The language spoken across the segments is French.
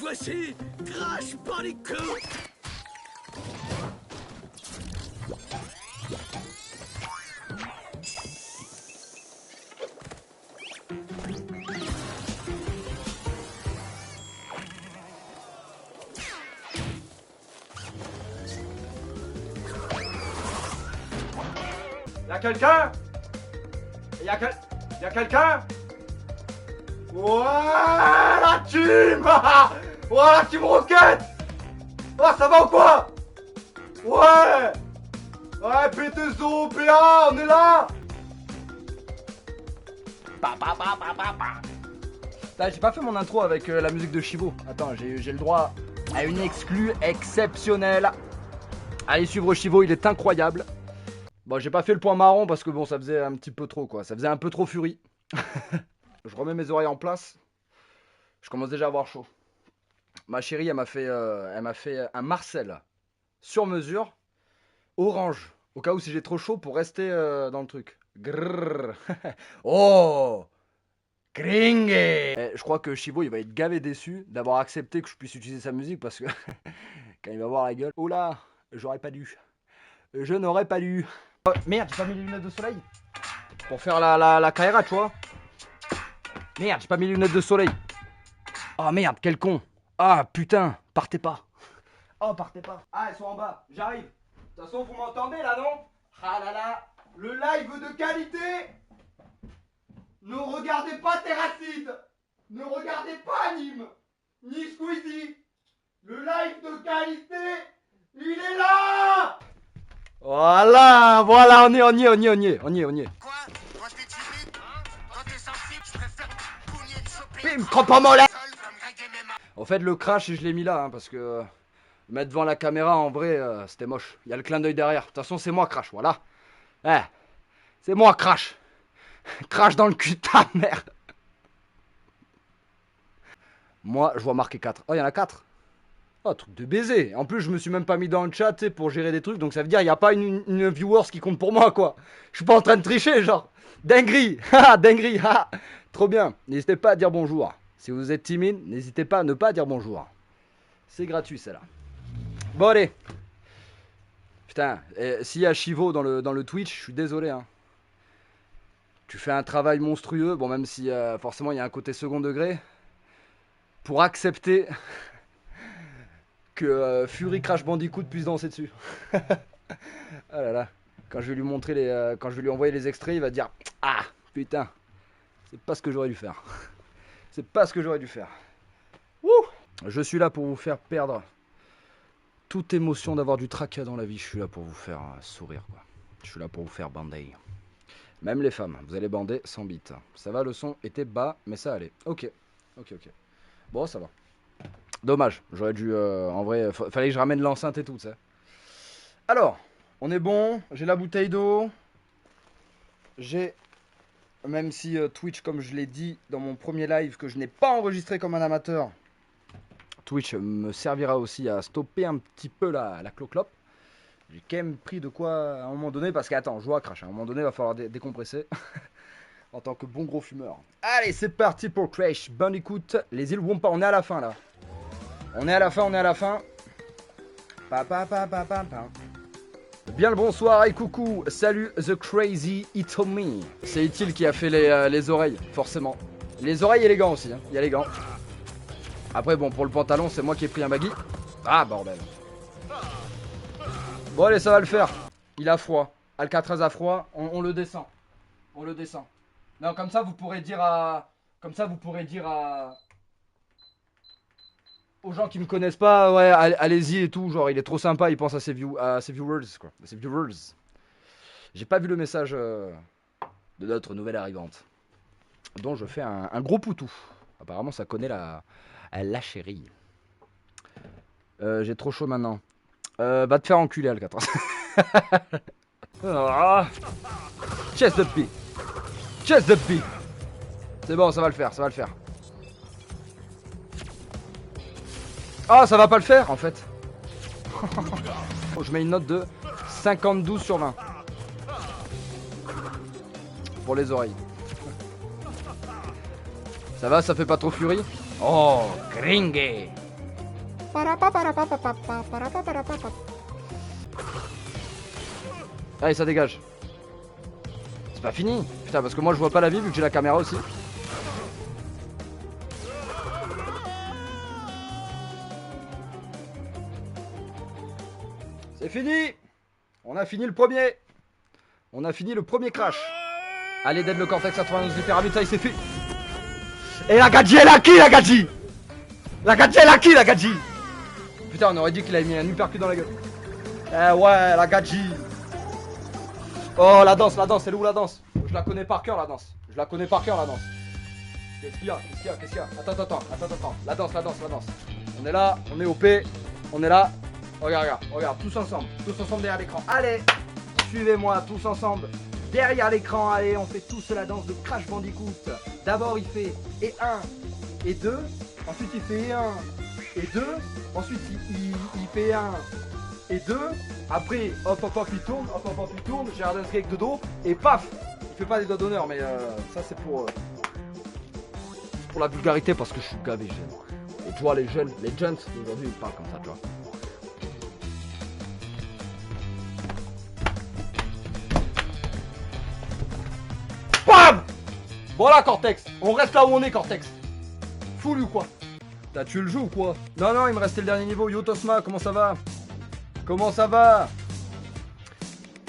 fois-ci, Crash Bandicoot! Y'a quelqu'un? Y'a quelqu'un? Ouais, la team! Ouais, la team Rocket! Oh, ça va ou quoi? Ouais! Ouais, B2O, PA, on est là! Putain, j'ai pas fait mon intro avec la musique de Chivo. Attends, j'ai le droit à une exclue exceptionnelle. Allez suivre Chivo, il est incroyable. Bon, j'ai pas fait le point marron parce que bon, ça faisait un petit peu trop quoi. Ça faisait un peu trop furie. Je remets mes oreilles en place. Je commence déjà à avoir chaud. Ma chérie, elle m'a fait un Marcel sur mesure, orange, au cas où si j'ai trop chaud pour rester dans le truc. Grrr. Oh, Kringue. Je crois que Chivo, il va être gavé déçu d'avoir accepté que je puisse utiliser sa musique parce que quand il va voir la gueule, oh là, j'aurais pas dû. Je n'aurais pas dû. Oh, merde, j'ai pas mis les lunettes de soleil pour faire la caïra, tu vois. Merde, j'ai pas mis les lunettes de soleil. Oh merde, quel con. Ah putain, partez pas. Oh, partez pas. Ah, elles sont en bas, j'arrive. De toute façon, vous m'entendez là, non? Ah là là, le live de qualité. Ne regardez pas Terracide. Ne regardez pas Nîmes. Ni Squeezie. Le live de qualité, il est là. Voilà, on y est. Quoi? Quand t'es timide, hein? Quand t'es sensible, je préfère pougner de choper. Bim, crope-moi là. Seul comme Greg et Mema. En fait, le crash, je l'ai mis là, hein, parce que mettre devant la caméra, en vrai, c'était moche. Il y a le clin d'œil derrière. De toute façon, c'est moi, crash, voilà. Eh, c'est moi, crash. Crash dans le cul de ta mère. Moi, je vois marqué 4. Oh, il y en a 4. Oh, truc de baiser. En plus, je me suis même pas mis dans le chat, tu sais, pour gérer des trucs. Donc, ça veut dire, il n'y a pas une viewers qui compte pour moi, quoi. Je suis pas en train de tricher, genre. Dinguerie. Haha, dinguerie. Haha. Trop bien. N'hésitez pas à dire bonjour. Si vous êtes timide, n'hésitez pas à ne pas dire bonjour. C'est gratuit, celle-là. Bon, allez. Putain, s'il y a Chivo dans le Twitch, je suis désolé, hein. Tu fais un travail monstrueux, bon, même si forcément il y a un côté second degré, pour accepter que Fury Crash Bandicoot puisse danser dessus. Ah là là, quand je vais lui montrer quand je vais lui envoyer les extraits, il va dire ah putain, c'est pas ce que j'aurais dû faire. C'est pas ce que j'aurais dû faire. Wouh. Je suis là pour vous faire perdre toute émotion d'avoir du tracas dans la vie. Je suis là pour vous faire sourire, quoi. Je suis là pour vous faire bander. Même les femmes, vous allez bander sans bite. Ça va, le son était bas, mais ça allait. Ok. Bon, ça va. Dommage, j'aurais dû... en vrai, fallait que je ramène l'enceinte et tout, tu sais. Alors, on est bon. J'ai la bouteille d'eau. J'ai... Même si Twitch, comme je l'ai dit dans mon premier live, que je n'ai pas enregistré comme un amateur, Twitch me servira aussi à stopper un petit peu la cloclope. J'ai quand même pris de quoi à un moment donné, parce qu'attends, je vois Crash, à un moment donné, il va falloir décompresser. En tant que bon gros fumeur. Allez, c'est parti pour Crash Bandicoot. Les îles Wumpa, on est à la fin là. On est à la fin. Bien le bonsoir et coucou. Salut The Crazy Itomi. C'est Itil qui a fait les oreilles, forcément. Les oreilles et les gants aussi, hein. Il y a les gants. Après, bon, pour le pantalon, c'est moi qui ai pris un baggy. Ah, bordel. Bon, allez, ça va le faire. Il a froid. Alcatraz a froid. On le descend. Non, comme ça, vous pourrez dire à... aux gens qui me connaissent pas, ouais, allez-y et tout. Genre, il est trop sympa, il pense à ses viewers, quoi. À ses viewers. J'ai pas vu le message de notre nouvelle arrivante, dont je fais un gros poutou. Apparemment, ça connaît la chérie. J'ai trop chaud maintenant. Va te faire enculer, Alcatraz. Chest up B. C'est bon, ça va le faire. Ah, ça va pas le faire, en fait. Je mets une note de 52 sur 20. Pour les oreilles. Ça va, ça fait pas trop furie? Oh, Kringue. Allez, ça dégage. C'est pas fini. Putain, parce que moi je vois pas la vie vu que j'ai la caméra aussi. C'est fini. On a fini le premier. On a fini le premier crash. Allez, dead le cortex à 92 des pyramides, ça il s'est fait. Et la gadji elle a qui la gadji? La gadji elle a qui la gadji? Putain, on aurait dit qu'il avait mis un uppercut dans la gueule. Eh ouais, la gadji. Oh la danse, elle est où la danse? Je la connais par cœur la danse. Je la connais par cœur la danse. Qu'est-ce qu'il y a? Attends. La danse. On est là, on est OP. On est là. Regarde, tous ensemble derrière l'écran. Allez, suivez-moi tous ensemble. Derrière l'écran, allez, on fait tous la danse de Crash Bandicoot. D'abord il fait et 1 et 2. Ensuite il fait et 1 et 2. Ensuite il fait 1 et 2. Après hop il tourne, j'ai un avec de dos. Et paf. Il fait pas des doigts d'honneur, mais ça c'est pour la vulgarité parce que je suis gavé jeune. Et tu vois les jeunes aujourd'hui ils parlent comme ça, tu vois. BAM! Voilà Cortex, on reste là où on est Cortex. Full ou quoi? T'as tué le jeu ou quoi? Non, il me restait le dernier niveau. Yo Tosma, comment ça va?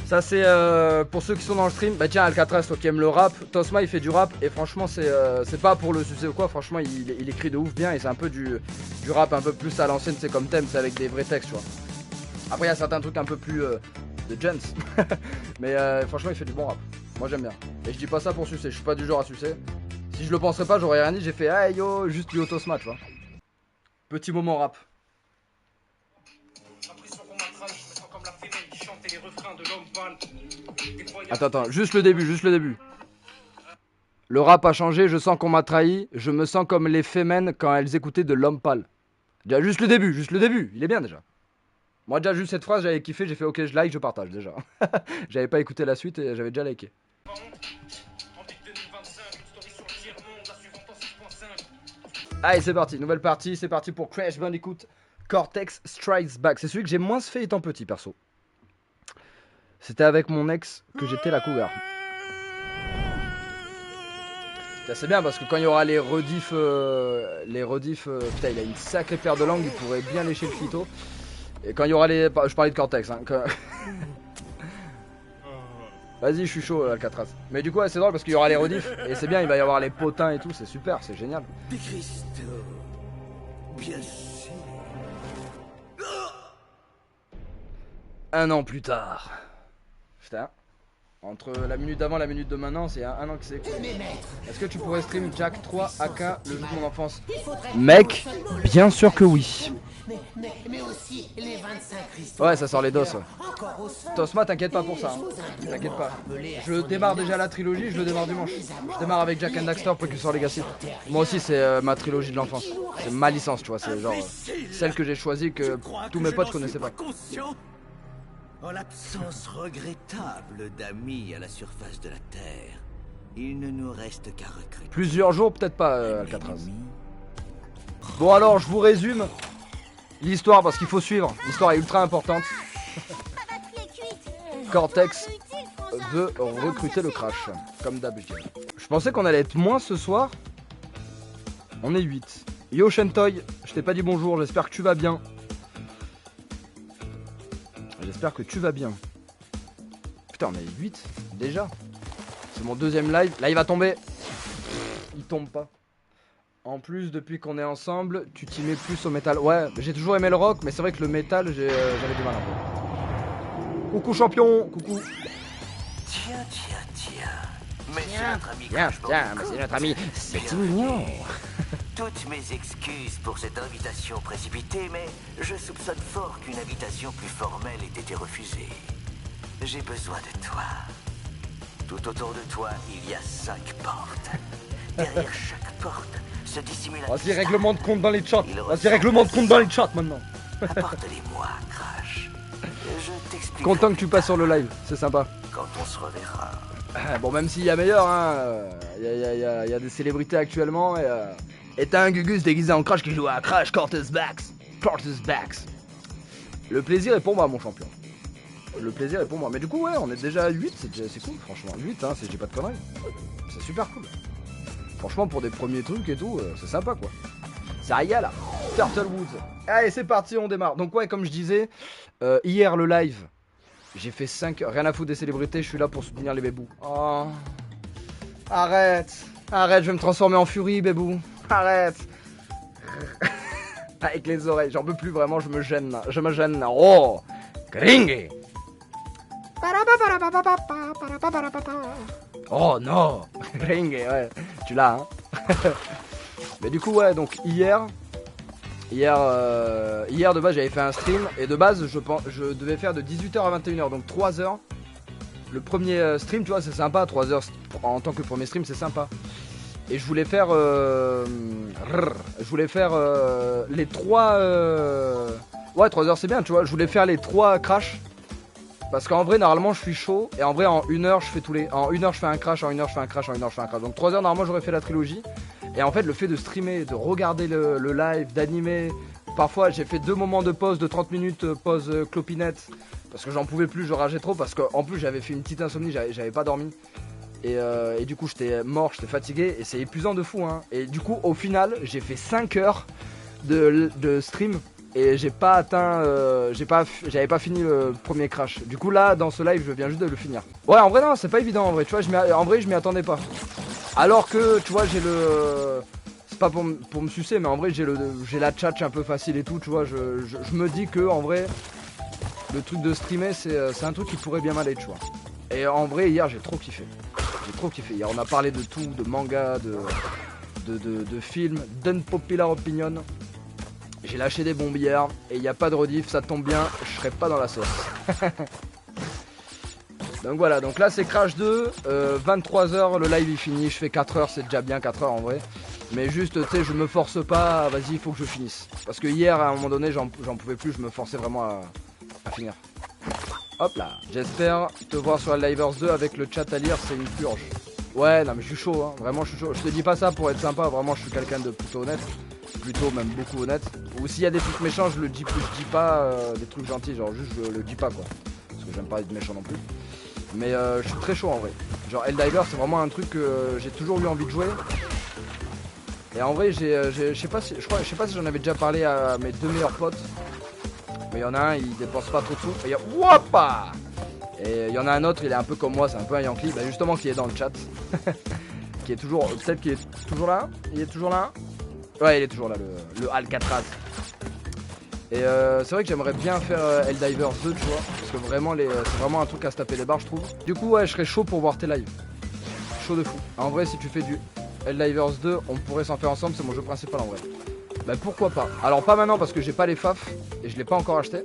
Ça c'est pour ceux qui sont dans le stream. Bah tiens Alcatraz, toi qui aimes le rap, Tosma il fait du rap et franchement c'est pas pour le succès ou quoi. Franchement il écrit de ouf bien et c'est un peu du rap un peu plus à l'ancienne, c'est comme thème, c'est avec des vrais textes tu vois. Après il y a certains trucs un peu plus de gents. Mais franchement il fait du bon rap. Moi j'aime bien. Et je dis pas ça pour sucer, je suis pas du genre à sucer. Si je le penserais pas j'aurais rien dit, j'ai fait hey yo, juste yo Tosma tu vois. Petit moment rap. Attends, juste le début. Le rap a changé, je sens qu'on m'a trahi. Je me sens comme les femmes quand elles écoutaient de l'homme pâle. Déjà, juste le début, il est bien déjà. Moi déjà juste cette phrase j'avais kiffé, j'ai fait ok je like, je partage déjà. J'avais pas écouté la suite et j'avais déjà liké. Allez c'est parti, nouvelle partie, c'est parti pour Crash Bandicoot Cortex Strikes Back. C'est celui que j'ai moins fait étant petit perso. C'était avec mon ex que j'étais la cougar. C'est bien parce que quand il y aura les rediffs, putain il a une sacrée paire de langues, il pourrait bien lécher le phyto. Et quand il y aura les, je parlais de Cortex hein, quand... Vas-y je suis chaud Alcatraz. Mais du coup ouais, c'est drôle parce qu'il y aura les rediffs et c'est bien, il va y avoir les potins et tout, c'est super, c'est génial. Bien sûr. Un an plus tard. Putain. Entre la minute d'avant et la minute de maintenant, c'est un an que c'est. Est-ce que tu pourrais stream Jack 3 AK, le jeu de mon enfance? Mec, bien sûr que oui. Mais aussi les 25 cristaux. Ouais, ça sort les dos. Ouais. Tosma, t'inquiète pas pour ça. Hein. T'inquiète pas. Je démarre déjà la trilogie, je le démarre dimanche. Je démarre avec Jack and Daxter, Precursor Legacy. Moi aussi, c'est ma trilogie de l'enfance. C'est ma licence, tu vois. C'est genre celle que j'ai choisie que tous mes potes connaissaient pas. En l'absence regrettable d'amis à la surface de la Terre, il ne nous reste qu'à recruter. Plusieurs jours, peut-être pas, Alcatraz. Bon alors, je vous résume l'histoire parce qu'il faut suivre. L'histoire est ultra importante. Cortex veut recruter le Crash, comme d'hab, je dirais. Je pensais qu'on allait être moins ce soir. On est 8. Yo Shentoy, je t'ai pas dit bonjour, j'espère que tu vas bien. J'espère que tu vas bien. Putain, on est 8 déjà. C'est mon deuxième live. Là, il va tomber. Il tombe pas. En plus, depuis qu'on est ensemble, tu t'y mets plus au métal. Ouais, j'ai toujours aimé le rock, mais c'est vrai que le métal, j'avais du mal un peu. Coucou champion, coucou. Tiens. Mais c'est notre ami Tiens, mais c'est notre ami. C'est mignon. Toutes mes excuses pour cette invitation précipitée, mais je soupçonne fort qu'une invitation plus formelle ait été refusée. J'ai besoin de toi. Tout autour de toi, il y a 5 portes. Derrière chaque porte se dissimule un Vas-y, règlement de compte dans les chats. Vas-y, règlement de compte dans les chats maintenant. Apporte-les-moi, Crash. Je t'explique. Content que tu passes sur le live, c'est sympa. Quand on se reverra. Bon, même s'il y a meilleur, hein. Il y a des célébrités actuellement et t'as un Gugus déguisé en Crash qui joue à Crash Cortex Back. Porter's Backs. Le plaisir est pour moi, mon champion. Le plaisir est pour moi. Mais du coup, ouais, on est déjà à 8, c'est cool, franchement. 8, hein, si je dis pas de conneries. C'est super cool. Franchement, pour des premiers trucs et tout, c'est sympa, quoi. Ça régale, là. Turtlewoods. Allez, c'est parti, on démarre. Donc, ouais, comme je disais, hier, le live, j'ai fait 5 heures. Rien à foutre des célébrités, je suis là pour soutenir les bébous. Oh. Arrête. Arrête, je vais me transformer en furie, bébou. Arrête. Avec les oreilles, j'en peux plus vraiment, je me gêne là. Je me gêne là. Oh. Gringue. Oh non. Gringue, ouais. Tu l'as, hein. Mais du coup, ouais, donc hier de base j'avais fait un stream et de base je devais faire de 18h à 21h, donc 3 heures. Le premier stream, tu vois, c'est sympa, 3 heures en tant que premier stream, c'est sympa. Et je voulais faire les 3 ouais, 3 heures c'est bien, tu vois, je voulais faire les 3 crash. Parce qu'en vrai, normalement, je suis chaud. Et en vrai, en 1 heure, je fais en 1 heure, je fais un crash. En 1 heure, je fais un crash. En 1 heure, je fais un crash. Donc 3 heures, normalement, j'aurais fait la trilogie. Et en fait, le fait de streamer, de regarder le live, d'animer. Parfois, j'ai fait 2 moments de pause de 30 minutes, pause clopinette. Parce que j'en pouvais plus, je rageais trop. Parce qu'en plus, j'avais fait une petite insomnie, j'avais pas dormi. Et du coup, j'étais mort, j'étais fatigué. Et c'est épuisant de fou, hein. Et du coup, au final, j'ai fait 5 heures de stream. Et j'ai pas atteint, j'avais pas fini le premier crash. Du coup là, dans ce live, je viens juste de le finir. Ouais, en vrai non, c'est pas évident en vrai. Tu vois, en vrai, je m'y attendais pas. Alors que, tu vois, j'ai le, c'est pas pour me sucer, mais en vrai, j'ai la tchatch un peu facile et tout. Tu vois, je me dis que en vrai, le truc de streamer, c'est un truc qui pourrait bien m'aller, tu vois. Et en vrai, hier, j'ai trop kiffé. J'ai trop kiffé. Hier, on a parlé de tout, de manga, de films, d'unpopular opinion. J'ai lâché des bombes hier et il n'y a pas de rediff, ça tombe bien, je serai pas dans la sauce. Donc voilà, donc là c'est Crash 2, 23h, le live il finit, je fais 4h, c'est déjà bien 4h en vrai. Mais juste, tu sais, je me force pas, vas-y, il faut que je finisse. Parce que hier, à un moment donné, j'en pouvais plus, je me forçais vraiment à finir. Hop là, j'espère te voir sur Helldivers 2 avec le chat à lire, c'est une purge. Ouais, non mais je suis chaud, hein, vraiment je suis chaud. Je te dis pas ça pour être sympa, vraiment je suis quelqu'un de plutôt honnête. Plutôt même beaucoup honnête. Ou s'il y a des trucs méchants, je dis pas des trucs gentils, genre juste je le dis pas quoi. Parce que j'aime pas être méchant non plus. Mais je suis très chaud en vrai. Genre Helldivers c'est vraiment un truc que j'ai toujours eu envie de jouer. Et en vrai je sais pas si j'en avais déjà parlé à mes 2 meilleurs potes. Mais il y en a un, il dépense pas trop de sous. Et Wouapa! Et il y en a un autre, il est un peu comme moi, c'est un peu un Yankee, bah justement qui est dans le chat. Qui est toujours. Peut-être qu'il est toujours là. Il est toujours là. Ouais, il est toujours là, le Alcatraz. Et c'est vrai que j'aimerais bien faire Helldivers 2, tu vois. Parce que vraiment, c'est vraiment un truc à se taper les barres, je trouve. Du coup, ouais, je serais chaud pour voir tes lives. Chaud de fou. En vrai, si tu fais du Helldivers 2, on pourrait s'en faire ensemble, c'est mon jeu principal en vrai. Bah pourquoi pas. Alors pas maintenant parce que j'ai pas les faf et je l'ai pas encore acheté.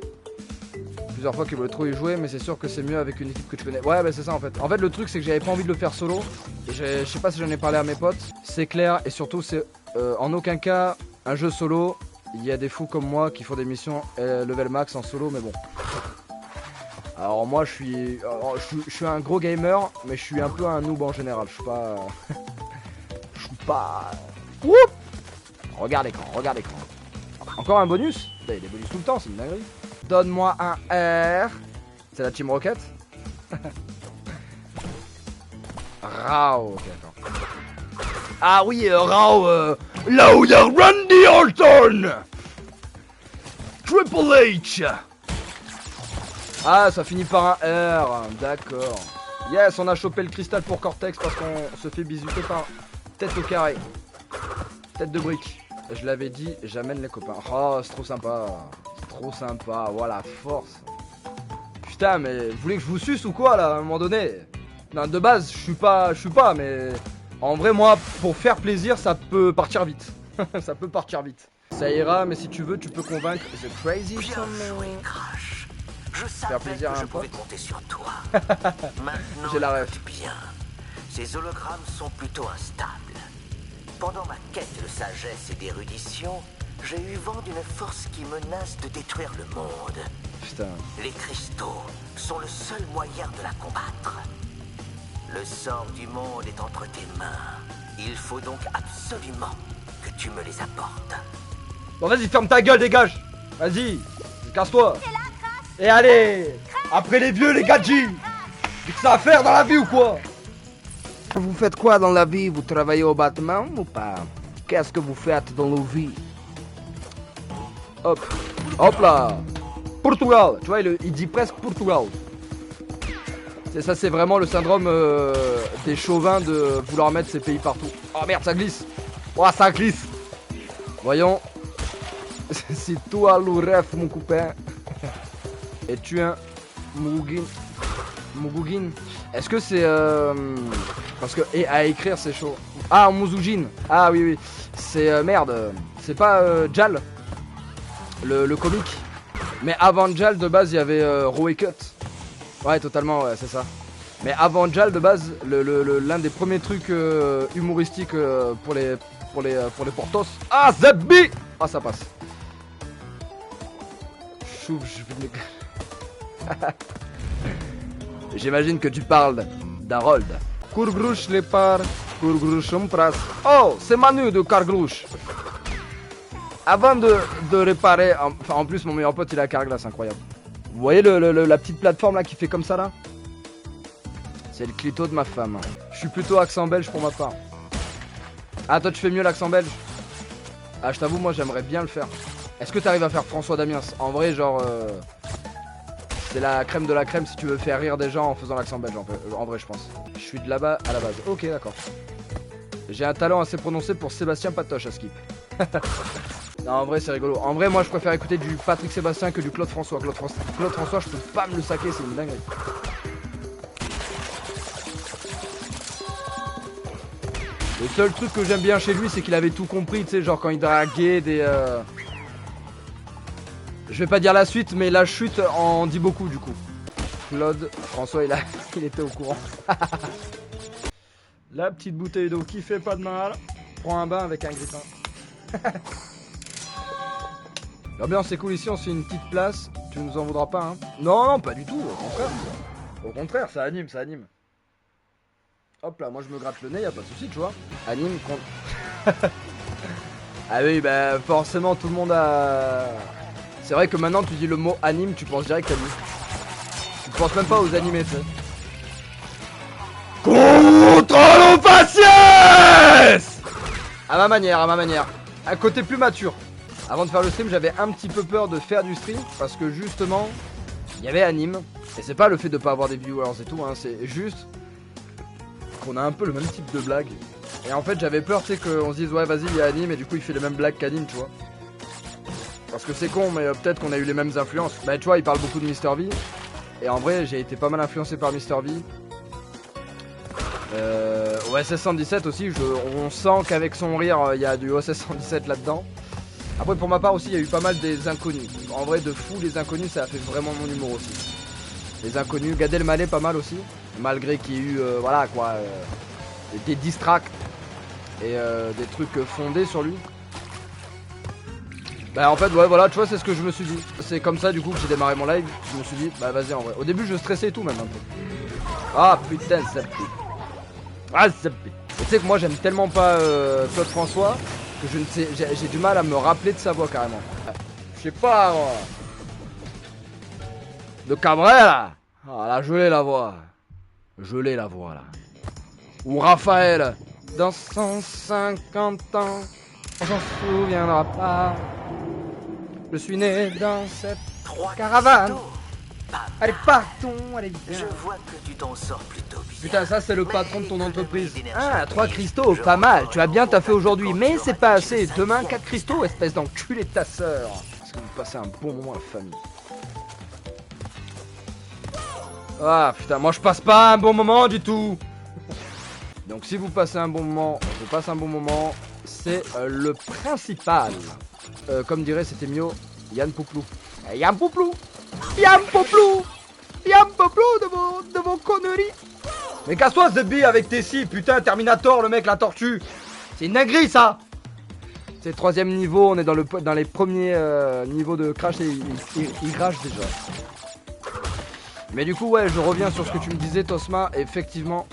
Plusieurs fois qu'il voulait trop y jouer, mais c'est sûr que c'est mieux avec une équipe que tu connais. Ouais, bah c'est ça en fait. En fait, le truc c'est que j'avais pas envie de le faire solo. Et je sais pas si j'en ai parlé à mes potes. C'est clair et surtout c'est en aucun cas un jeu solo. Il y a des fous comme moi qui font des missions level max en solo, mais bon. Alors moi je suis un gros gamer, mais je suis un peu un noob en général. Je suis pas. Je suis pas. Woup! Regarde l'écran, regarde l'écran. Encore un bonus? Il y a des bonus tout le temps, c'est une dinguerie. Donne-moi un R. C'est la Team Rocket. Rao, ok, attends. Ah oui, Rao, là où il y a Randy Orton. Triple H. Ah, ça finit par un R, d'accord. Yes, on a chopé le cristal pour Cortex parce qu'on se fait bisuter par tête au carré. Tête de brique. Je l'avais dit, j'amène les copains. Oh, c'est trop sympa. C'est trop sympa. Voilà, force. Putain, mais vous voulez que je vous suce ou quoi là, à un moment donné? Non, de base, je suis pas, mais en vrai, moi, pour faire plaisir, ça peut partir vite. Ça peut partir vite. Ça ira, mais si tu veux, tu peux convaincre The Crazy Bien joué, Crash. Je savais plaisir que à un je pouvais pote. compter sur toi. Maintenant, J'ai la ref. écoute bien. Ces hologrammes sont plutôt instables. Pendant ma quête de sagesse et d'érudition, j'ai eu vent d'une force qui menace de détruire le monde. Putain. Les cristaux sont le seul moyen de la combattre. Le sort du monde est entre tes mains. Il faut donc absolument que tu me les apportes. Bon, vas-y, ferme ta gueule, dégage. Vas-y, casse-toi. Et allez, après les vieux, les gadgets. Qu'est-ce que ça à faire dans la vie ou quoi? Vous faites quoi dans la vie? Vous travaillez au bâtiment ou pas? Qu'est-ce que vous faites dans la vie? Hop, hop là. Portugal, tu vois, il dit presque Portugal. C'est ça, c'est vraiment le syndrome des chauvins de vouloir mettre ces pays partout. Oh merde, ça glisse. Oh, ça glisse. Voyons. C'est toi le ref, mon copain. Et tu es un Mugougin. Mugougin. Est-ce que c'est parce que et à écrire c'est chaud. Ah, Mouzougine. Ah oui oui. C'est merde. C'est pas Jal. Le comique. Mais avant Jal de base il y avait Roe Cut. Ouais totalement ouais c'est ça. Mais avant Jal de base l'un des premiers trucs humoristiques pour les portos. Ah Zabbi. Ah ça passe. Chouf, je vais J'imagine que tu parles d'Harold. Courgrouche les par, courgrouche en pras. Oh, c'est Manu de Cargrouche. Avant de réparer, enfin en plus mon meilleur pote il a Carglass, incroyable. Vous voyez la petite plateforme là qui fait comme ça là? C'est le clito de ma femme. Je suis plutôt accent belge pour ma part. Ah toi tu fais mieux l'accent belge? Ah je t'avoue moi j'aimerais bien le faire. Est-ce que tu arrives à faire François Damiens? En vrai genre... c'est la crème de la crème si tu veux faire rire des gens en faisant l'accent belge en vrai je pense. Je suis de là-bas à la base. Ok d'accord. J'ai un talent assez prononcé pour Sébastien Patoche à skip. Non en vrai c'est rigolo. En vrai moi je préfère écouter du Patrick Sébastien que du Claude François. Claude François je peux pas me le saquer, c'est une dinguerie. Le seul truc que j'aime bien chez lui c'est qu'il avait tout compris, tu sais, genre quand il draguait des... Je vais pas dire la suite, mais la chute en dit beaucoup du coup. Claude François il était au courant. La petite bouteille d'eau qui fait pas de mal. Prends un bain avec un grippin. L'ambiance est cool ici, on se fait une petite place. Tu nous en voudras pas hein? Non non pas du tout, au contraire. Au contraire, ça anime, ça anime. Hop là, moi je me gratte le nez, y a pas de souci, tu vois. Anime contre... Ah oui, bah forcément tout le monde a... C'est vrai que maintenant tu dis le mot anime, tu penses direct à lui. Tu penses même pas aux animés, tu sais. Contrôle faciès. À ma manière, à ma manière. À côté plus mature. Avant de faire le stream, j'avais un petit peu peur de faire du stream parce que justement, il y avait anime. Et c'est pas le fait de pas avoir des viewers et tout, hein, c'est juste qu'on a un peu le même type de blague. Et en fait, j'avais peur, tu sais, qu'on se dise ouais, vas-y, il y a anime et du coup, il fait les mêmes blagues qu'anime, tu vois. Parce que c'est con, mais peut-être qu'on a eu les mêmes influences. Bah, tu vois, il parle beaucoup de Mr V. Et en vrai, j'ai été pas mal influencé par Mr V. OSS 117 aussi, on sent qu'avec son rire, il y a du OSS 117 là-dedans. Après, pour ma part aussi, il y a eu pas mal des inconnus. En vrai, de fou, les inconnus, ça a fait vraiment mon humour aussi. Les inconnus, Gad Elmaleh, pas mal aussi. Malgré qu'il y ait eu, voilà quoi, des diss tracks et des trucs fondés sur lui. Bah en fait ouais voilà tu vois c'est ce que je me suis dit. C'est comme ça du coup que j'ai démarré mon live. Je me suis dit bah vas-y en vrai. Au début je stressais et tout même un peu. Ah putain ça pique. Ah ça pique. Tu sais que moi j'aime tellement pas Claude François que je ne sais j'ai du mal à me rappeler de sa voix carrément. Je sais pas moi. De Cabrel là. Ah là je l'ai la voix. Je l'ai la voix là. Ou Raphaël. Dans 150 ans on s'en souviendra pas. Je suis né dans cette caravane. Allez, partons, allez bien. Je vois que tu t'en sors plutôt bien. Putain, ça c'est le patron de ton entreprise. Ah, 3 cristaux, pas mal. Tu as bien taffé aujourd'hui, mais c'est pas assez. Demain, 4 cristaux, espèce d'enculé de ta sœur. Est-ce que vous passez un bon moment, la famille? Ah putain, moi je passe pas un bon moment du tout. Donc si vous passez un bon moment, je passe un bon moment. C'est le principal. Comme dirait c'était mieux Yann Pouplou. Yann Pouplou. Yann Pouplou. Yann Pouplou de vos conneries. Mais casse-toi Zebby avec tes scies. Putain Terminator le mec la tortue. C'est une dinguerie ça. C'est le 3ème niveau. On est dans les premiers niveaux de crash et il crash déjà. Mais du coup ouais je reviens sur ce que tu me disais Tosma. Effectivement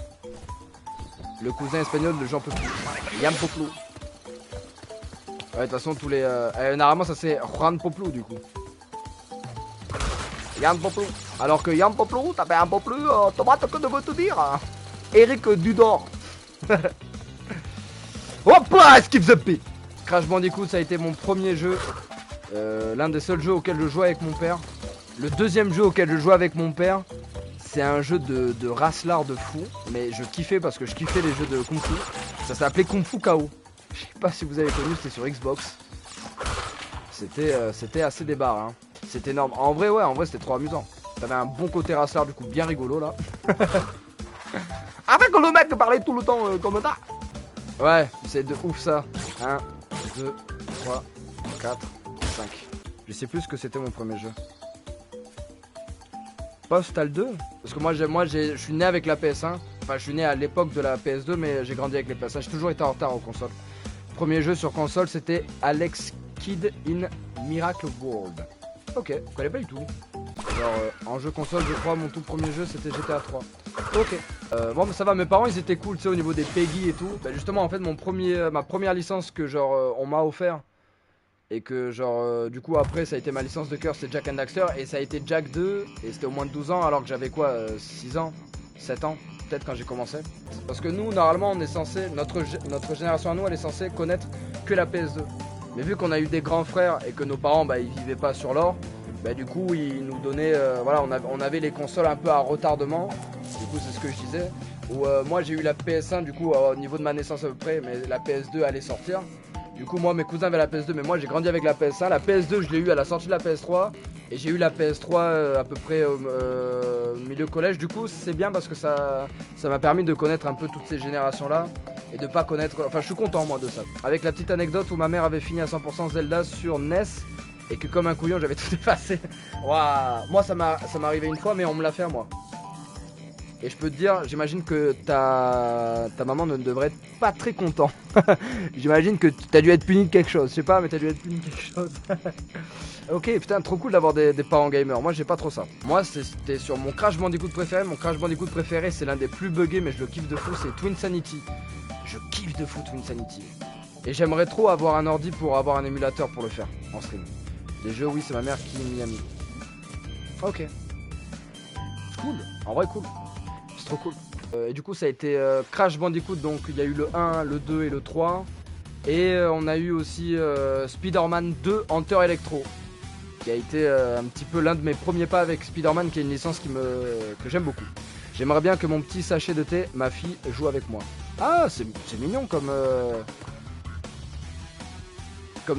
le cousin espagnol de Jean Pouplou. Yann Pouplou. Ouais, de toute façon, tous les. Normalement, ça c'est Juan Pouplou du coup. Yann Poplou. Alors que Yann Poplou, t'avais un peu plus tomate que de veux te dire. Eric Dudor. Hop là, skip the beat. Crash Bandicoot, ça a été mon premier jeu. L'un des seuls jeux auxquels je jouais avec mon père. Le deuxième jeu auquel je jouais avec mon père, c'est un jeu de racelard de fou. Mais je kiffais parce que je kiffais les jeux de Kung Fu. Ça s'appelait Kung Fu KO. Je sais pas si vous avez connu, c'était sur Xbox. C'était assez débarre, hein. C'était énorme. En vrai, ouais, en vrai, c'était trop amusant. T'avais un bon côté racelard, du coup, bien rigolo, là. Avec le mec qui parlait tout le temps comme ça. Ouais, c'est de ouf, ça. 1, 2, 3, 4, 5. Je sais plus ce que c'était mon premier jeu. Postal 2. Parce que moi, je suis né avec la PS1. Enfin, je suis né à l'époque de la PS2, mais j'ai grandi avec les PS1. J'ai toujours été en retard aux consoles. Premier jeu sur console, c'était Alex Kidd in Miracle World. Ok, je connais pas du tout. Genre, en jeu console, je crois, mon tout premier jeu, c'était GTA 3. Ok. Bon, mais ça va, mes parents, ils étaient cool, tu sais, au niveau des PEGI et tout. Bah, justement, en fait, ma première licence que, genre, on m'a offert, et que, genre, du coup, après, ça a été ma licence de cœur, c'était Jak and Daxter, et ça a été Jak 2, et c'était au moins de 12 ans, alors que j'avais quoi, 6 ans, 7 ans, peut-être quand j'ai commencé. Parce que nous, normalement, on est censé, notre génération à nous, elle est censée connaître que la PS2. Mais vu qu'on a eu des grands frères et que nos parents, bah, ils vivaient pas sur l'or, bah, du coup, ils nous donnaient, voilà, on avait les consoles un peu à retardement. Du coup, c'est ce que je disais. Où moi, j'ai eu la PS1, du coup, au niveau de ma naissance à peu près, mais la PS2 allait sortir. Du coup, moi, mes cousins avaient la PS2, mais moi, j'ai grandi avec la PS1. La PS2, je l'ai eu à la sortie de la PS3. Et j'ai eu la PS3 à peu près au milieu collège. Du coup, c'est bien parce que ça m'a permis de connaître un peu toutes ces générations-là. Et de pas connaître... Enfin, je suis content, moi, de ça. Avec la petite anecdote où ma mère avait fini à 100% Zelda sur NES. Et que comme un couillon, j'avais tout effacé. Waouh. Moi, ça m'est arrivé une fois, mais on me l'a fait à moi. Et je peux te dire, j'imagine que ta maman ne devrait être pas très content. J'imagine que t'as dû être puni de quelque chose. Je sais pas, mais t'as dû être puni de quelque chose. Ok, putain, trop cool d'avoir des parents gamers. Moi, j'ai pas trop ça. Moi, c'était sur mon Crash Bandicoot préféré. Mon Crash Bandicoot préféré, c'est l'un des plus buggés, mais je le kiffe de fou, c'est Twinsanity. Je kiffe de fou Twinsanity. Et j'aimerais trop avoir un ordi pour avoir un émulateur pour le faire en stream. Les jeux, oui, c'est ma mère qui m'y a mis. Ok. Cool, en vrai, cool. C'est trop cool. Et du coup, ça a été Crash Bandicoot, donc il y a eu le 1, le 2 et le 3. Et on a eu aussi Spider-Man 2 Hunter Electro, qui a été un petit peu l'un de mes premiers pas avec Spider-Man, qui est une licence que j'aime beaucoup. J'aimerais bien que mon petit sachet de thé, ma fille, joue avec moi. Ah, c'est mignon comme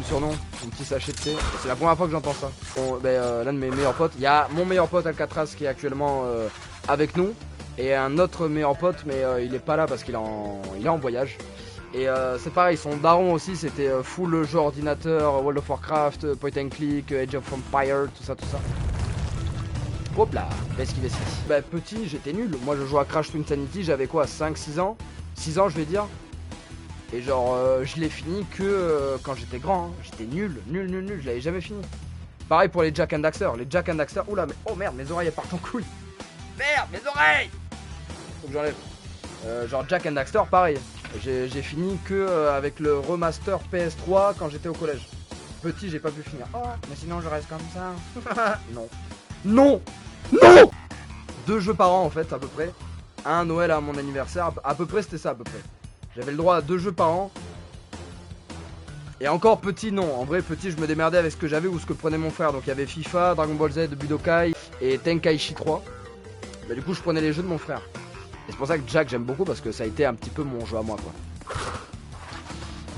surnom, mon petit sachet de thé. C'est la première fois que j'entends ça. Bon, l'un de mes meilleurs potes, il y a mon meilleur pote Alcatraz qui est actuellement avec nous. Et un autre meilleur pote, mais il est pas là parce qu'il est en voyage. Et c'est pareil, son daron aussi, c'était full jeu ordinateur, World of Warcraft, Point and Click, Age of Empires, tout ça. Hop là, esquive. Bah petit, j'étais nul. Moi je jouais à Crash Twinsanity, j'avais quoi, 5-6 ans 6 ans je vais dire. Et genre je l'ai fini que quand j'étais grand, hein. J'étais nul, je l'avais jamais fini. Pareil pour les Jak and Daxter, oula, mais oh merde, mes oreilles elles partent en couille. Merde, mes oreilles. Faut que j'enlève. Genre Jak and Daxter, pareil. J'ai fini que avec le remaster PS3 quand j'étais au collège. Petit, j'ai pas pu finir. Oh, mais sinon je reste comme ça. Non. 2 jeux par an en fait, à peu près. Un Noël à mon anniversaire, à peu près c'était ça à peu près. J'avais le droit à 2 jeux par an. Et encore petit, non. En vrai, petit, je me démerdais avec ce que j'avais ou ce que prenait mon frère. Donc il y avait FIFA, Dragon Ball Z, Budokai et Tenkaichi 3. Bah, du coup, je prenais les jeux de mon frère. Et c'est pour ça que Jak, j'aime beaucoup parce que ça a été un petit peu mon jeu à moi, quoi.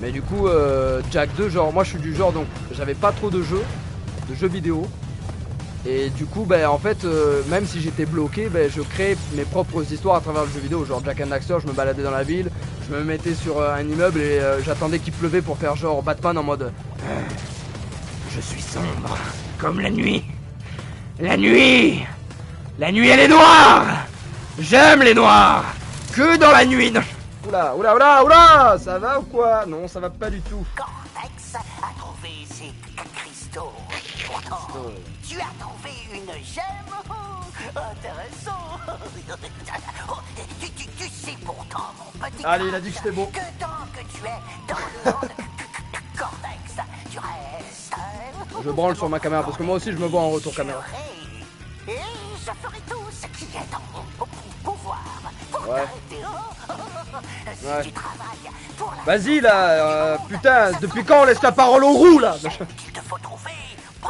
Mais du coup, Jak 2, genre, moi je suis du genre, donc j'avais pas trop de jeux vidéo. Et du coup, bah, en fait, même si j'étais bloqué, bah, je créais mes propres histoires à travers le jeu vidéo. Genre Jak and Daxter, je me baladais dans la ville, je me mettais sur un immeuble et j'attendais qu'il pleuvait pour faire genre Batman en mode je suis sombre, comme la nuit. La nuit elle est noire. J'aime les noirs. Que dans la nuit. Oula, ça va ou quoi? Non, ça va pas du tout. Cortex a trouvé ces cristaux. Pourtant, tu as trouvé une gemme. Intéressant. Tu sais pourtant, mon petit. Allez, il a dit que c'était beau. Que tant que tu es dans le monde Cortex, tu restes. Je branle sur ma caméra parce que moi aussi je me vois en retour caméra. Je ferai tout ce qui est en mon pouvoir pour Ouais. t'arrêter. Si Ouais. tu travailles pour la Vas-y là, putain, depuis quand on laisse la parole aux roues là? qu'il te faut trouver.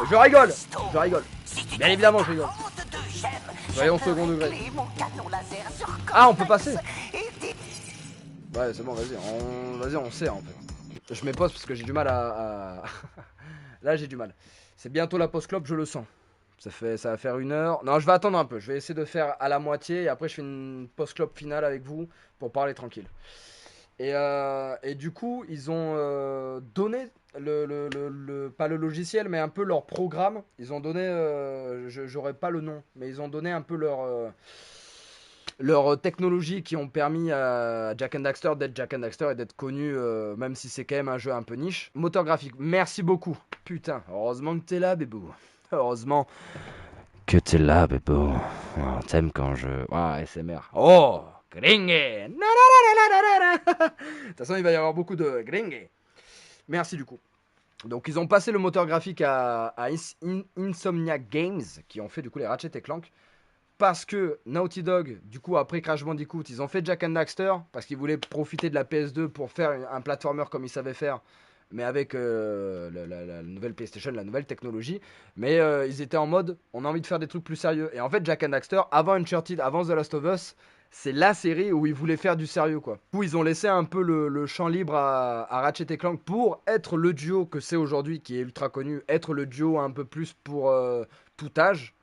Je rigole, Christo. je rigole. Si tu Bien évidemment, je rigole. trouves de gemmes, Soyons je peux second degré. régler mon canon laser sur Ah, on peut passer. et des- Ouais, c'est bon, vas-y, vas-y, on sait en fait. Je mets pause parce que j'ai du mal à... Là, j'ai du mal. C'est bientôt la pause clope, je le sens. Ça va faire 1 heure. Non, je vais attendre un peu. Je vais essayer de faire à la moitié et après je fais une pause clope finale avec vous pour parler tranquille. Et du coup, ils ont donné pas le logiciel, mais un peu leur programme. Ils ont donné, j'aurais pas le nom, mais ils ont donné un peu leur technologie qui ont permis à Jak and Daxter d'être Jak and Daxter et d'être connu, même si c'est quand même un jeu un peu niche. Moteur graphique, merci beaucoup. Putain, heureusement que t'es là, bébou. Heureusement que t'es là, bébou. Oh, t'aimes quand je... Ah, SMR. Oh, gringue. De toute façon, il va y avoir beaucoup de gringue. Merci du coup. Donc ils ont passé le moteur graphique à Insomniac Games, qui ont fait du coup les Ratchet & Clank. Parce que Naughty Dog, du coup, après Crash Bandicoot, ils ont fait Jak and Daxter, parce qu'ils voulaient profiter de la PS2 pour faire un platformer comme ils savaient faire, mais avec la nouvelle PlayStation, la nouvelle technologie. Mais ils étaient en mode, on a envie de faire des trucs plus sérieux. Et en fait, Jak and Daxter, avant Uncharted, avant The Last of Us, c'est la série où ils voulaient faire du sérieux, quoi. Où ils ont laissé un peu le champ libre à Ratchet & Clank pour être le duo que c'est aujourd'hui, qui est ultra connu, être le duo un peu plus pour tout âge.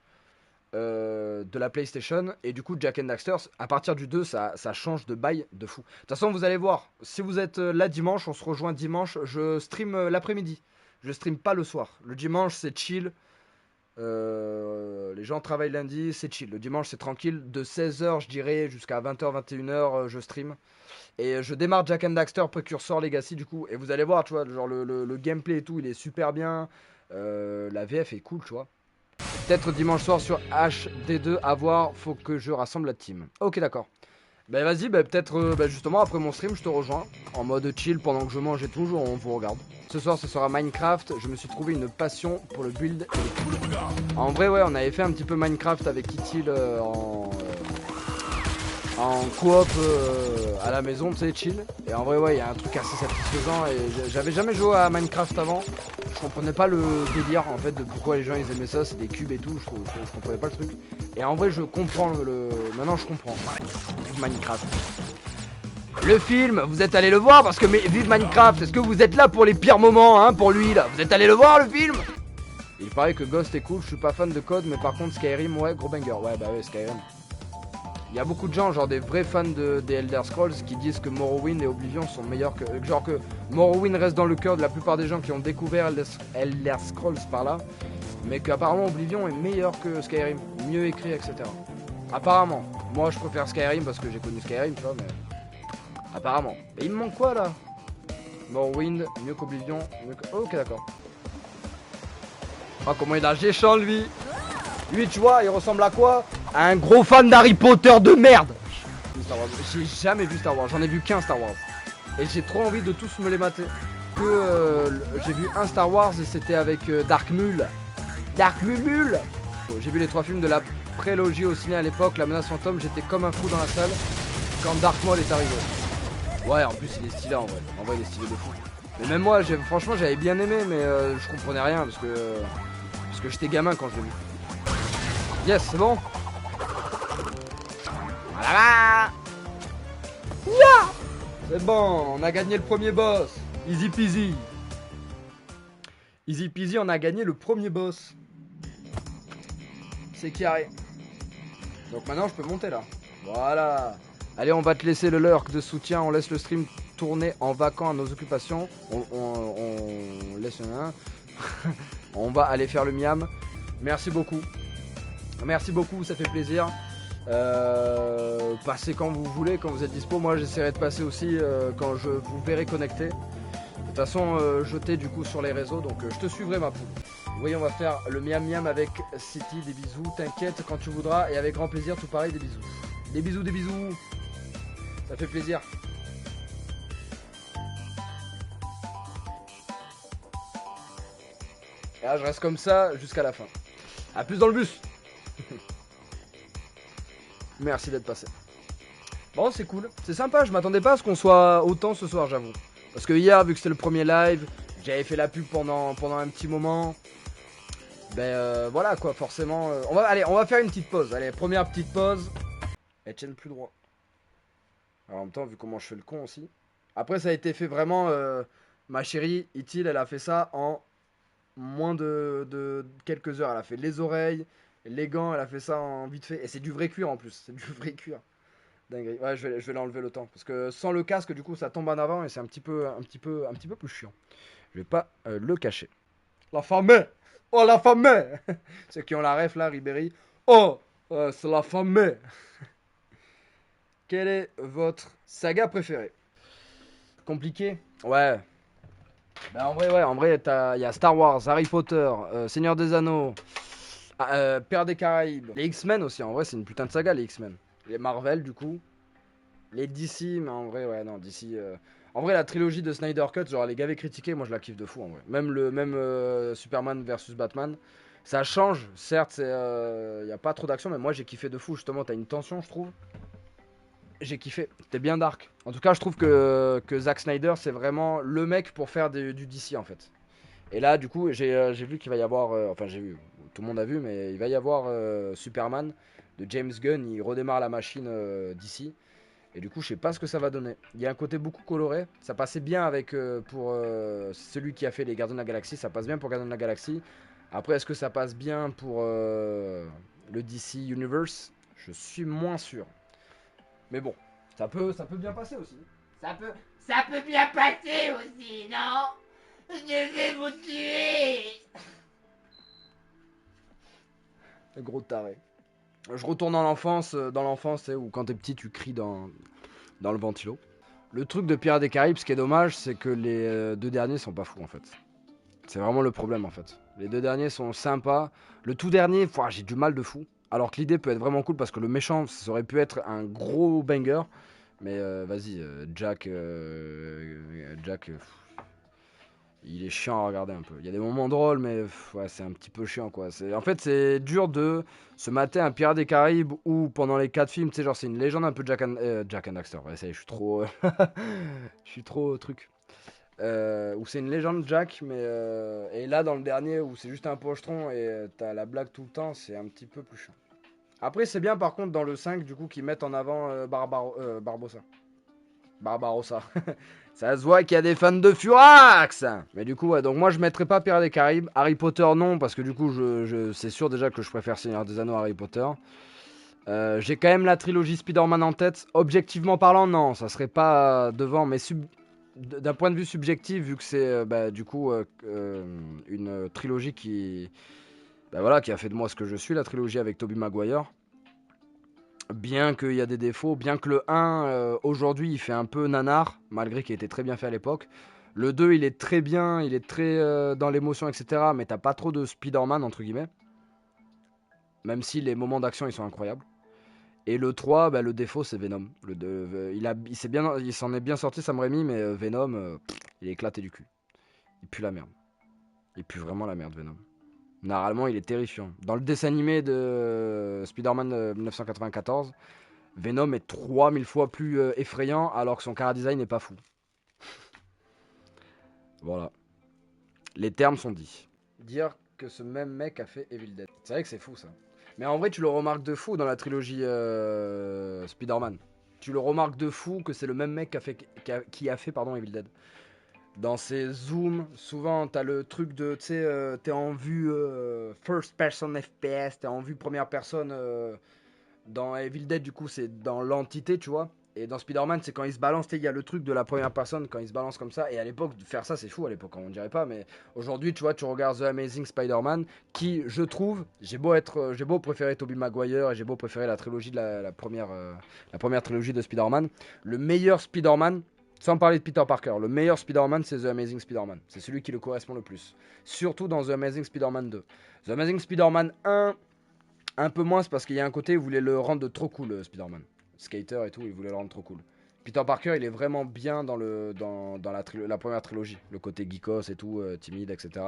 De la PlayStation, et du coup Jak and Daxter à partir du 2 ça change de bail de fou. De toute façon vous allez voir, si vous êtes là dimanche, on se rejoint dimanche, je stream l'après-midi, je stream pas le soir. Le dimanche c'est chill, les gens travaillent lundi, c'est chill. Le dimanche c'est tranquille, de 16h je dirais jusqu'à 20h 21h je stream, et je démarre Jak and Daxter Precursor Legacy du coup, et vous allez voir tu vois, genre le gameplay et tout il est super bien, la VF est cool tu vois. Peut-être dimanche soir sur HD2, à voir, faut que je rassemble la team. Ok, d'accord. Bah vas-y, peut-être justement après mon stream, je te rejoins. En mode chill pendant que je mange et tout, on vous regarde. Ce soir, ce sera Minecraft. Je me suis trouvé une passion pour le build. En vrai, ouais, on avait fait un petit peu Minecraft avec Kitty en coop à la maison, tu sais, chill. Et en vrai, ouais, il y a un truc assez satisfaisant. Et j'avais jamais joué à Minecraft avant. Je comprenais pas le délire en fait de pourquoi les gens ils aimaient ça, c'est des cubes et tout. Je comprenais pas le truc. Et en vrai, je comprends Maintenant, je comprends. Minecraft. Le film, vous êtes allé le voir parce que vive Minecraft. Est-ce que vous êtes là pour les pires moments, hein, pour lui là? Vous êtes allé le voir le film? Il paraît que Ghost est cool. Je suis pas fan de Code, mais par contre Skyrim, ouais, gros banger. Ouais, bah ouais, Skyrim. Il y a beaucoup de gens, genre des vrais fans des Elder Scrolls, qui disent que Morrowind et Oblivion sont meilleurs que... Genre que Morrowind reste dans le cœur de la plupart des gens qui ont découvert Elder Scrolls par là, mais qu'apparemment Oblivion est meilleur que Skyrim, mieux écrit, etc. Apparemment. Moi je préfère Skyrim parce que j'ai connu Skyrim, tu vois, mais... Apparemment. Et il me manque quoi là? Morrowind, mieux qu'Oblivion, mieux que... Ok, d'accord. Oh, comment il a géchant lui. Lui, tu vois, il ressemble à quoi? À un gros fan d'Harry Potter de merde. J'ai jamais vu Star Wars, j'en ai vu qu'un Star Wars. Et j'ai trop envie de tous me les mater. J'ai vu un Star Wars et c'était avec Dark Mule. Dark Mule. J'ai vu les 3 films de la prélogie au ciné à l'époque, La Menace Fantôme, j'étais comme un fou dans la salle quand Dark Maul est arrivé. Ouais, en plus il est stylé en vrai. En vrai il est stylé de fou. Mais même moi, franchement j'avais bien aimé, mais je comprenais rien parce que j'étais gamin quand je l'ai vu. Yes, c'est bon. Voilà. Yeah. C'est bon, on a gagné le premier boss. Easy peasy. Easy peasy, on a gagné le premier boss. C'est carré. Donc maintenant je peux monter là. Voilà. Allez, on va te laisser le lurk de soutien. On laisse le stream tourner en vacant à nos occupations. On laisse un. On va aller faire le miam. Merci beaucoup. Merci beaucoup, ça fait plaisir. Passez quand vous voulez, quand vous êtes dispo. Moi j'essaierai de passer aussi quand je vous verrai connecté. De toute façon, je t'ai du coup sur les réseaux, donc je te suivrai ma poule. Oui, on va faire le miam miam avec City, des bisous, t'inquiète quand tu voudras, et avec grand plaisir, tout pareil, des bisous. Des bisous, des bisous. Ça fait plaisir. Et là, je reste comme ça jusqu'à la fin. A plus dans le bus. Merci d'être passé. Bon, c'est cool, c'est sympa, je m'attendais pas à ce qu'on soit autant ce soir, j'avoue. Parce que hier, vu que c'était le premier live, j'avais fait la pub pendant un petit moment. Voilà quoi, forcément. Allez, on va faire une petite pause. Allez, première petite pause. Elle tienne plus droit. Alors, en même temps, vu comment je fais le con aussi. Après, ça a été fait vraiment. Ma chérie, Itil, elle a fait ça en moins de quelques heures. Elle a fait les oreilles, les gants, elle a fait ça en vite fait. Et c'est du vrai cuir en plus. C'est du vrai cuir. Dinguerie. Ouais, je vais l'enlever le temps. Parce que sans le casque, du coup, ça tombe en avant et c'est un petit peu plus chiant. Je vais pas le cacher. La famille! Oh, la famille! Ceux qui ont la ref là, Ribéry. Oh, c'est la famille! Quelle est votre saga préférée? Compliqué? Ouais. En vrai, il y a Star Wars, Harry Potter, Seigneur des Anneaux, Père des Caraïbes. Les X-Men aussi, en vrai, c'est une putain de saga, les X-Men. Les Marvel, du coup. Les DC, mais en vrai, ouais, non, DC. En vrai, la trilogie de Snyder Cut, genre, les gavés critiqués, moi je la kiffe de fou, en vrai. Même Superman versus Batman. Ça change, certes, il n'y a pas trop d'action, mais moi j'ai kiffé de fou, justement, t'as une tension, je trouve. J'ai kiffé, c'était bien dark. En tout cas, je trouve que Zack Snyder, c'est vraiment le mec pour faire du DC, en fait. Et là, du coup, j'ai vu qu'il va y avoir. Enfin, j'ai vu, tout le monde a vu, mais il va y avoir Superman de James Gunn. Il redémarre la machine DC. Et du coup, je sais pas ce que ça va donner. Il y a un côté beaucoup coloré. Ça passait bien avec pour celui qui a fait les Gardiens de la Galaxie. Ça passe bien pour Gardiens de la Galaxie. Après, est-ce que ça passe bien pour le DC Universe? Je suis moins sûr. Mais bon, ça peut bien passer aussi. Ça peut bien passer aussi, non? Je vais vous tuer! Le gros taré. Je retourne dans l'enfance, où quand t'es petit, tu cries dans le ventilo. Le truc de Pirates des Caraïbes, ce qui est dommage, c'est que les deux derniers sont pas fous en fait. C'est vraiment le problème en fait. Les deux derniers sont sympas. Le tout dernier, j'ai du mal de fou. Alors que l'idée peut être vraiment cool parce que le méchant, ça aurait pu être un gros banger. Mais vas-y, Jack, il est chiant à regarder un peu. Il y a des moments drôles, mais ouais, c'est un petit peu chiant quoi. En fait, c'est dur de se mater un Pirates des Caraïbes où pendant les 4 films, tu sais, genre c'est une légende un peu Jack and Daxter. Ouais, ça y est, je suis trop, je suis trop truc. Où c'est une légende Jack, mais et là dans le dernier où c'est juste un pochetron et t'as la blague tout le temps, c'est un petit peu plus chiant. Après, c'est bien par contre dans le 5 du coup qu'ils mettent en avant Barbossa. Barbarossa. Ça se voit qu'il y a des fans de Furax. Mais du coup, ouais, donc moi je mettrais pas Pirates des Caraïbes. Harry Potter non, parce que du coup, c'est sûr déjà que je préfère Seigneur des Anneaux à Harry Potter. J'ai quand même la trilogie Spider-Man en tête. Objectivement parlant, non, ça serait pas devant, mais d'un point de vue subjectif, vu que c'est du coup une trilogie qui a fait de moi ce que je suis, la trilogie avec Tobey Maguire. Bien qu'il y a des défauts, bien que le 1, aujourd'hui, il fait un peu nanar, malgré qu'il était très bien fait à l'époque. Le 2, il est très bien, il est très dans l'émotion, etc. Mais t'as pas trop de Spider-Man, entre guillemets. Même si les moments d'action, ils sont incroyables. Et le 3, le défaut, c'est Venom. Il s'en est bien sorti, Sam Raimi, mais Venom, il est éclaté du cul. Il pue la merde. Il pue vraiment la merde, Venom. Normalement, il est terrifiant. Dans le dessin animé de Spider-Man 1994, Venom est 3000 fois plus effrayant alors que son chara-design n'est pas fou. Voilà. Les termes sont dits. Dire que ce même mec a fait Evil Dead. C'est vrai que c'est fou ça. Mais en vrai, tu le remarques de fou dans la trilogie Spider-Man. Tu le remarques de fou que c'est le même mec qui a fait Evil Dead. Dans ces zooms, souvent t'as le truc de, tu sais, t'es en vue first person FPS, t'es en vue première personne. Dans Evil Dead, du coup, c'est dans l'entité, tu vois. Et dans Spider-Man, c'est quand il se balance, il y a le truc de la première personne, quand il se balance comme ça. Et à l'époque, faire ça, c'est fou à l'époque, on dirait pas. Mais aujourd'hui, tu vois, tu regardes The Amazing Spider-Man, qui, je trouve, j'ai beau préférer Tobey Maguire et j'ai beau préférer la trilogie de la première trilogie de Spider-Man. Le meilleur Spider-Man, sans parler de Peter Parker, le meilleur Spider-Man, c'est The Amazing Spider-Man. C'est celui qui le correspond le plus. Surtout dans The Amazing Spider-Man 2. The Amazing Spider-Man 1, un peu moins, c'est parce qu'il y a un côté où il voulait le rendre trop cool, Spider-Man. Skater et tout, il voulait le rendre trop cool. Peter Parker, il est vraiment bien dans la première trilogie. Le côté geekos et tout, timide, etc.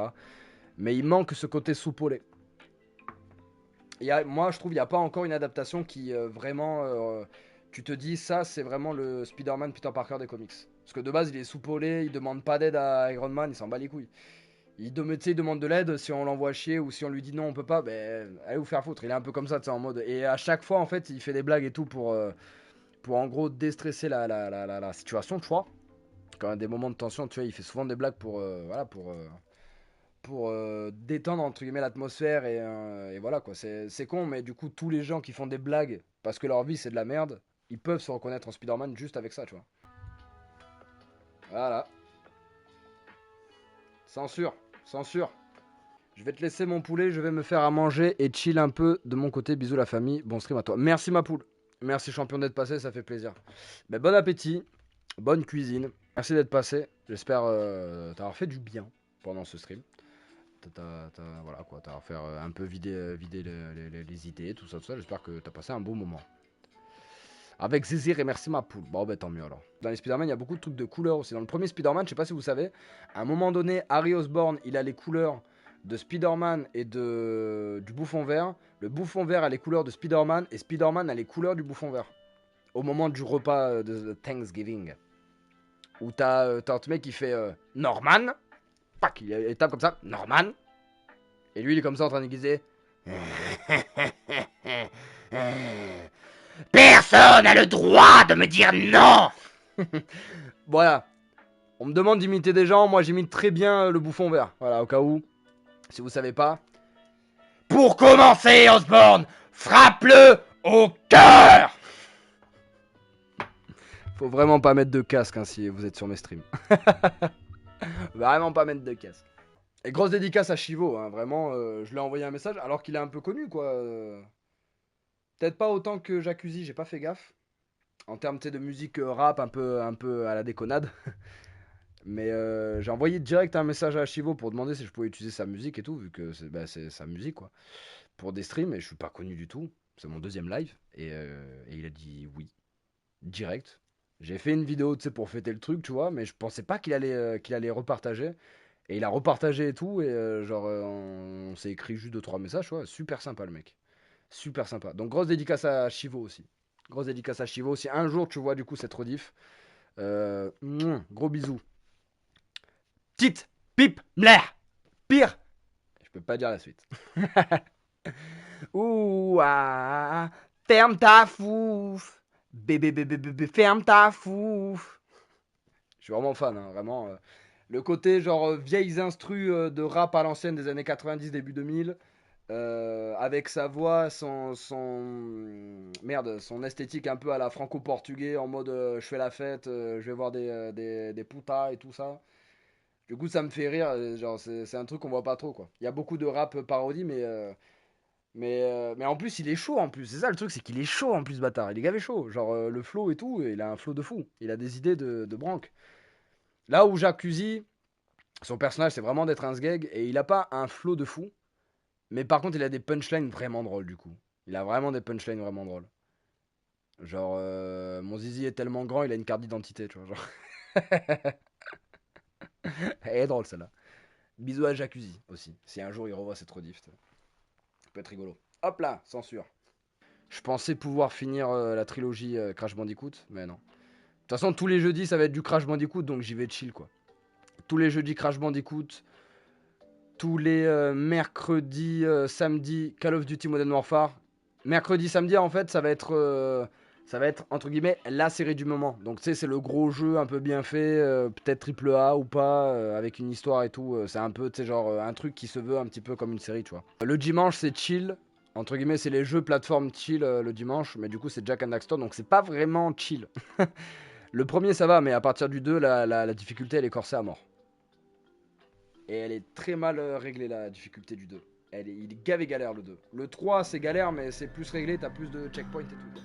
Mais il manque ce côté soupolé. Moi, je trouve il n'y a pas encore une adaptation qui vraiment. Tu te dis, ça, c'est vraiment le Spider-Man Peter Parker des comics. Parce que de base, il est soupolé, il demande pas d'aide à Iron Man, il s'en bat les couilles. Il demande de l'aide, si on l'envoie chier ou si on lui dit non, on peut pas, ben, allez vous faire foutre. Il est un peu comme ça, tu sais, en mode. Et à chaque fois, en fait, il fait des blagues et tout pour en gros déstresser la situation, tu vois. Quand il y a des moments de tension, tu vois, il fait souvent des blagues voilà, pour détendre entre guillemets l'atmosphère et voilà quoi. C'est con, mais du coup, tous les gens qui font des blagues parce que leur vie c'est de la merde, ils peuvent se reconnaître en Spider-Man juste avec ça, tu vois. Voilà. Censure, censure. Je vais te laisser mon poulet, je vais me faire à manger et chill un peu de mon côté. Bisous la famille, bon stream à toi. Merci ma poule. Merci champion d'être passé, ça fait plaisir. Ben, bon appétit, bonne cuisine. Merci d'être passé. J'espère t'avoir fait du bien pendant ce stream. Voilà quoi, t'as faire un peu vider les idées, tout ça. J'espère que t'as passé un bon moment. Avec Zizir et merci ma poule. Bon, bah tant mieux alors. Dans les Spider-Man, il y a beaucoup de trucs de couleurs aussi. Dans le premier Spider-Man, je sais pas si vous savez, à un moment donné, Harry Osborn, il a les couleurs de Spider-Man et du Bouffon Vert. Le Bouffon Vert a les couleurs de Spider-Man et Spider-Man a les couleurs du Bouffon Vert. Au moment du repas de Thanksgiving. Où t'as un mec qui fait Norman. Pac, il tape comme ça, Norman. Et lui, il est comme ça en train d'aiguiser. Personne n'a le droit de me dire non. Voilà. On me demande d'imiter des gens, moi j'imite très bien le Bouffon Vert. Voilà, au cas où, si vous savez pas. Pour commencer, Osborn, frappe-le au cœur. Faut vraiment pas mettre de casque hein, si vous êtes sur mes streams. Vraiment pas mettre de casque. Et grosse dédicace à Chivo, hein, vraiment, je lui ai envoyé un message alors qu'il est un peu connu quoi. Peut-être pas autant que Jacuzzi, j'ai pas fait gaffe. En termes de musique rap un peu à la déconnade. Mais j'ai envoyé direct un message à Chivo pour demander si je pouvais utiliser sa musique et tout, vu que c'est sa musique quoi. Pour des streams, et je suis pas connu du tout. C'est mon deuxième live. Et il a dit oui. Direct. J'ai fait une vidéo, tu sais, pour fêter le truc, tu vois, mais je pensais pas qu'il allait repartager. Et il a repartagé et tout, et on s'est écrit juste 2-3 messages, tu vois. Super sympa le mec. Super sympa. Donc grosse dédicace à Chivo aussi. Grosse dédicace à Chivo. Si un jour tu vois du coup cette rediff, gros bisous. Petite pipe mlère. Pire. Je peux pas dire la suite. Ouh, ah, ferme ta fouf. Bébé, ferme ta fouf. Je suis vraiment fan, hein, vraiment. Le côté genre vieilles instrus de rap à l'ancienne des années 90, début 2000. Avec sa voix, son esthétique un peu à la franco-portugais, en mode je fais la fête, je vais voir des putas et tout ça. Du coup, ça me fait rire, genre c'est un truc qu'on voit pas trop quoi. Il y a beaucoup de rap parodie, mais en plus il est chaud en plus. C'est ça le truc, c'est qu'il est chaud en plus, bâtard. Il est gavé chaud, genre le flow et tout, il a un flow de fou. Il a des idées de branque. Là où Jacuzzi, son personnage c'est vraiment d'être un sgeg et il a pas un flow de fou. Mais par contre, il a des punchlines vraiment drôles du coup. Il a vraiment des punchlines vraiment drôles. Genre, mon zizi est tellement grand, il a une carte d'identité, tu vois. Genre. Elle est drôle celle-là. Bisous à Jacuzzi aussi. Si un jour il revoit cette rediff, ça peut être rigolo. Hop là, censure. Je pensais pouvoir finir la trilogie Crash Bandicoot, mais non. De toute façon, tous les jeudis, ça va être du Crash Bandicoot, donc j'y vais chill quoi. Tous les jeudis, Crash Bandicoot. Tous les mercredis, samedis, Call of Duty Modern Warfare. Mercredi, samedi, en fait, ça va être entre guillemets la série du moment. Donc, tu sais, c'est le gros jeu un peu bien fait, peut-être triple A ou pas, avec une histoire et tout. C'est un peu, tu sais, genre un truc qui se veut un petit peu comme une série, tu vois. Le dimanche, c'est chill. Entre guillemets, c'est les jeux plateforme chill le dimanche, mais du coup, c'est Jak and Daxter, donc c'est pas vraiment chill. Le premier, ça va, mais à partir du 2, la difficulté, elle est corsée à mort. Et elle est très mal réglée, la difficulté du 2. Il est gavé galère le 2. Le 3 c'est galère mais c'est plus réglé, t'as plus de checkpoints et tout.